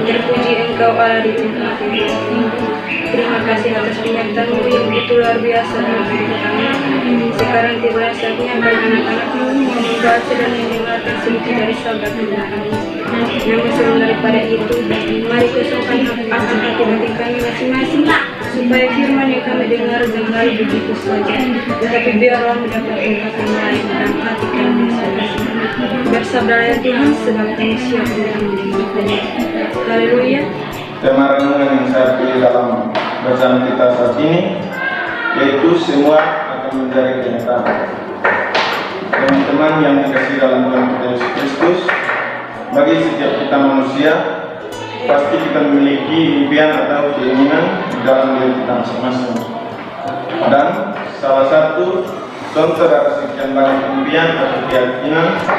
Terpuji Engkau Allah di tempat ini. Terima kasih atas penyertaan-Mu yang begitu luar biasa dalam hidup kami. Sekarang tiba saatnya bagi anak-anak-Mu membaca dan mendengarkan sedikit dari sabda Tuhan kami. Namun sebelum daripada itu, mari kosongkan akan hati-hati kami masing-masing, supaya firman yang kami dengar jangan begitu saja, tetapi biarlah mendapat ungkapan lain dalam hati kami masing-masing. Bersabdalah Tuhan sebab kami siap mendengarnya. Haleluya. Tema renungan yang saya pilih dalam bacaan kita saat ini yaitu semua akan menjadi kenyataan. Teman-teman yang dikasihi dalam Tuhan kita Yesus Kristus, bagi setiap kita manusia pasti kita memiliki impian atau keinginan di dalam diri kita masing-masing. Dan salah satu contoh dari sekian banyak impian atau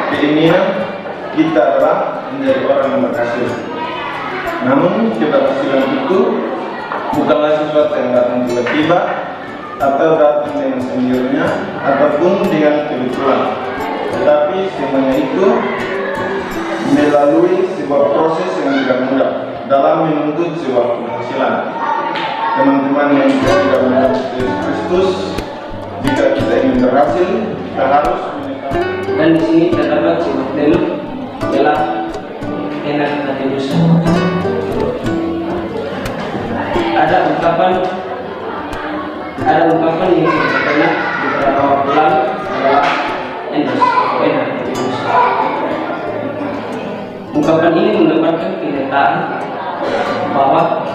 keinginan kita adalah menjadi orang yang berhasil. Namun keberhasilan itu bukanlah sesuatu yang datang tiba-tiba atau datang dengan sendirinya ataupun dengan kebetulan, tetapi semuanya itu melalui sebuah proses yang tidak mudah dalam menuntut sebuah penghasilan. Teman-teman yang tidak mengenal Yesus Kristus, jika kita ingin berhasil, kita harus menekan. Dan di sini terdapat sebuah dalil ialah enak hati dosa. Ada ungkapan yang saya pernah di beberapa waktu lalu adalah enak hati dosa. Ungkapan ini mendapatkan kenyataan bahwa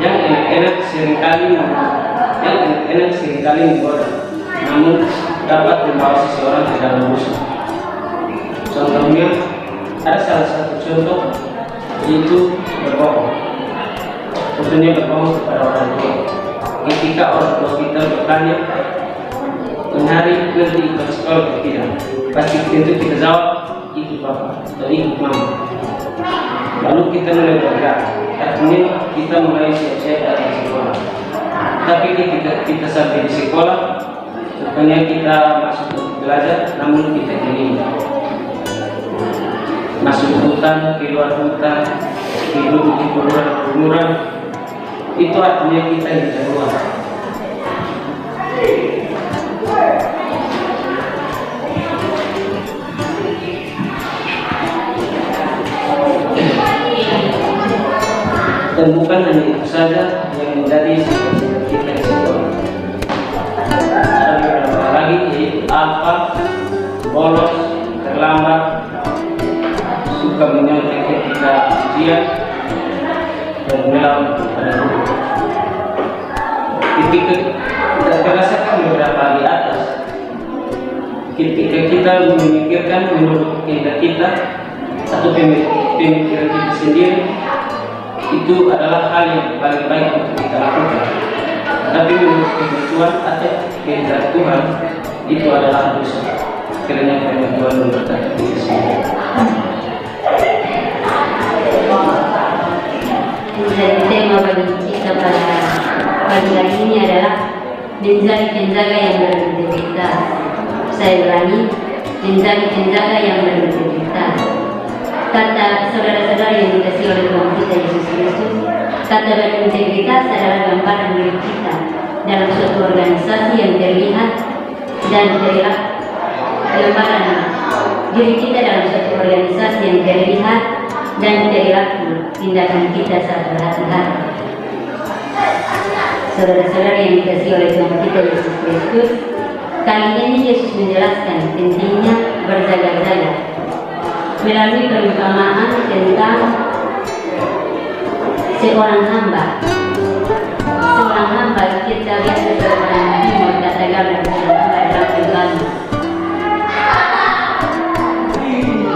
yang enak seringkali menggoda, namun dapat membawa seseorang ke dalam dosa. Contohnya, ada salah satu contoh yaitu berbohong. Tentunya berbohong kepada orang tua. Ketika orang tua kita bertanya, "Hari nanti ikut sekolah atau tidak?" Pasti tentu kita jawab, "Ikut Bapak" atau "Ikut Mama." Lalu kita mulai bergerak, artinya kita mulai siap-siap datang ke sekolah. Tapi ketika kita sampai di sekolah, rupanya kita masuk untuk belajar, namun kita ingin masuk hutan, keluar hutan, hidup di kuburan, itu artinya kita tidak keluar. Dan bukan hanya itu saja yang menjadi cita-cita kita di sekolah. Ada beberapa lagi, yaitu alfa, bolos, terlambat, suka menyontek ketika ujian, dan melawan kepada guru. Ketika kita merasakan beberapa di atas, ketika kita memikirkan menurut kehendak kita atau pemikiran kita sendiri, itu adalah hal yang paling baik untuk kita lakukan. Tapi menurut kehendak Tuhan atau kehendak Tuhan, itu adalah dosa. Karena kehendak Tuhan memberkati kita semua. Jadi tema bagi kita pada pagi hari ini adalah menjadi penjaga yang berintegritas. Saya ulangi, menjadi penjaga yang berintegritas. Kata saudara-saudara yang dikasihi oleh Tuhan kita Yesus Kristus, kata berintegritas adalah gambaran diri kita dalam suatu organisasi yang terlihat dan terlihat. Gambaran diri kita dalam suatu organisasi yang terlihat dan perilaku tindakan kita saat berhati-hati. Saudara-saudara yang dikasihi oleh Tuhan kita Yesus Kristus, kali ini Yesus menjelaskan pentingnya berjaga-jaga melalui perumpamaan tentang seorang hamba. Seorang hamba kita lihat seorang timur kata gambar seorang hamba dalam Tuhan.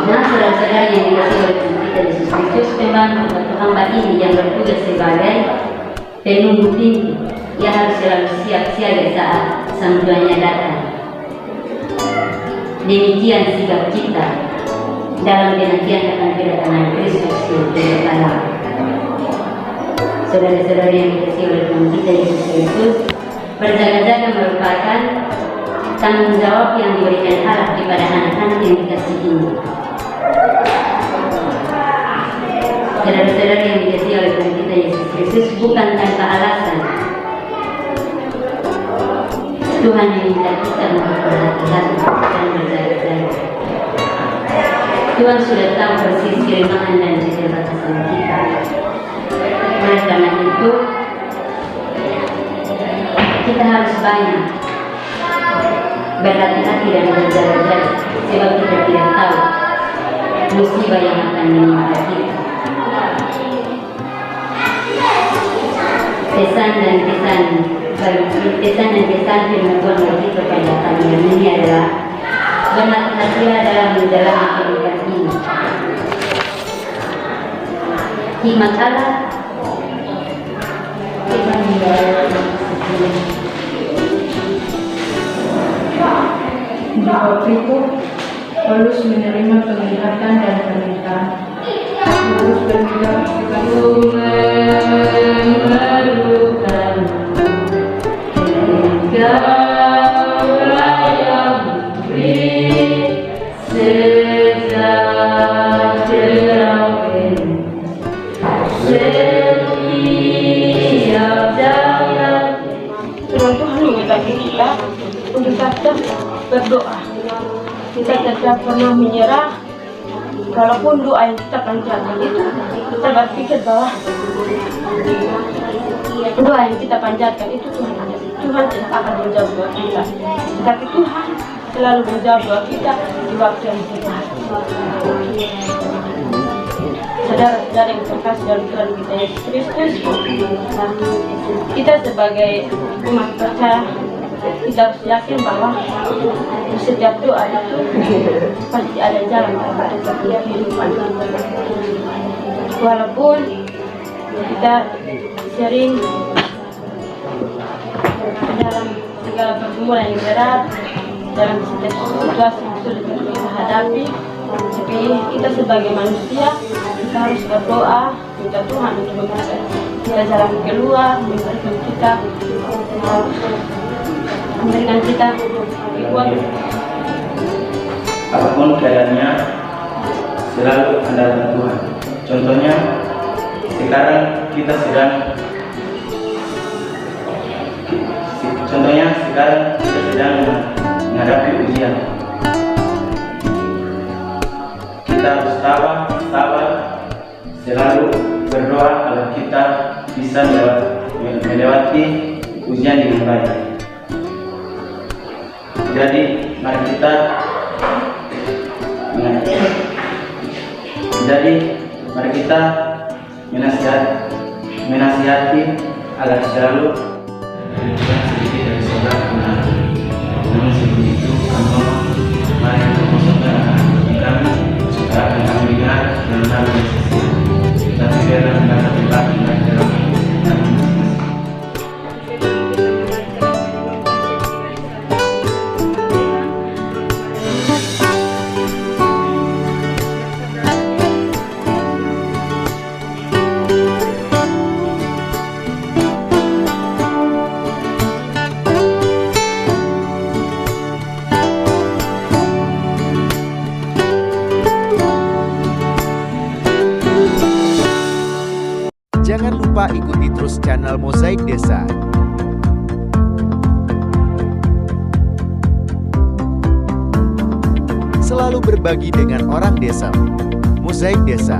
Nah, saudara-saudara yang dikasihi oleh Tuhan kita Yesus Yesus Kristus, pembantu atau hamba ini yang bertugas sebagai penunggu pintu. Ia harus selalu siap siaga saat sang tuannya datang. Demikian sikap kita dalam penantian akan kedatangan Kristus yang kekal. Saudara-saudara yang dikasihi oleh Tuhan kita Yesus Kristus, berjaga-jaga merupakan tanggung jawab yang diberikan Allah kepada anak-anak yang dikasihinya. Saudara-saudara yang dikasihi oleh Tuhan kita Yesus Kristus, bukan tanpa alasan Tuhan meminta kita untuk berhati-hati dan berjaga-jaga. Tuhan sudah tahu persis kelemahan dan keterbatasan kita. Oleh karena itu, kita harus banyak berhati-hati dan berjaga-jaga, sebab kita tidak tahu musibah yang akan menimpa kita. Pesan dan pesan firman Tuhan bagi kepada kalian ini adalah berhati-hatilah dalam menjalani kehidupan ini. Hikmat Allah Di waktu itu, Paulus menerima penglihatan dan pernyataan. Paulus berbilang, Tuhan menghendaki kita untuk tetap berdoa. Kita tetap pernah menyerah. Walaupun doa yang kita panjatkan itu, kita berpikir bahwa doa yang kita panjatkan itu Tuhan tidak akan menjawab doa kita. Tapi Tuhan selalu menjawab doa kita di waktu yang tepat. Saudara-saudara yang terkasih dalam Tuhan kita Yesus Kristus, kita sebagai umat percaya, kita harus yakin bahwa di setiap doa itu pasti ada jalan pada setiap kehidupan. Walaupun kita sering dalam segala pergumulan yang berat, dalam setiap situasi yang sulit yang kita hadapi, tapi kita sebagai manusia, kita harus berdoa, minta Tuhan untuk memberikan kita jalan keluar, memberikan kita kekuatan. Apapun keadaannya, selalu andalkan Tuhan. Contohnya, sekarang kita sedang menghadapi ujian. Kita harus sabar, selalu berdoa agar kita bisa melewati ujian dengan baik. Jadi mari kita menasihati agar selalu sedikit dari saudara benar. Namun sebelum itu mari kita masukkan kami supaya kami dengar dan kami bersih. Tapi biarlah kita terlibat dalam kami. Jangan lupa ikuti terus channel Mozaik Desa. Selalu berbagi dengan orang desa. Mozaik Desa.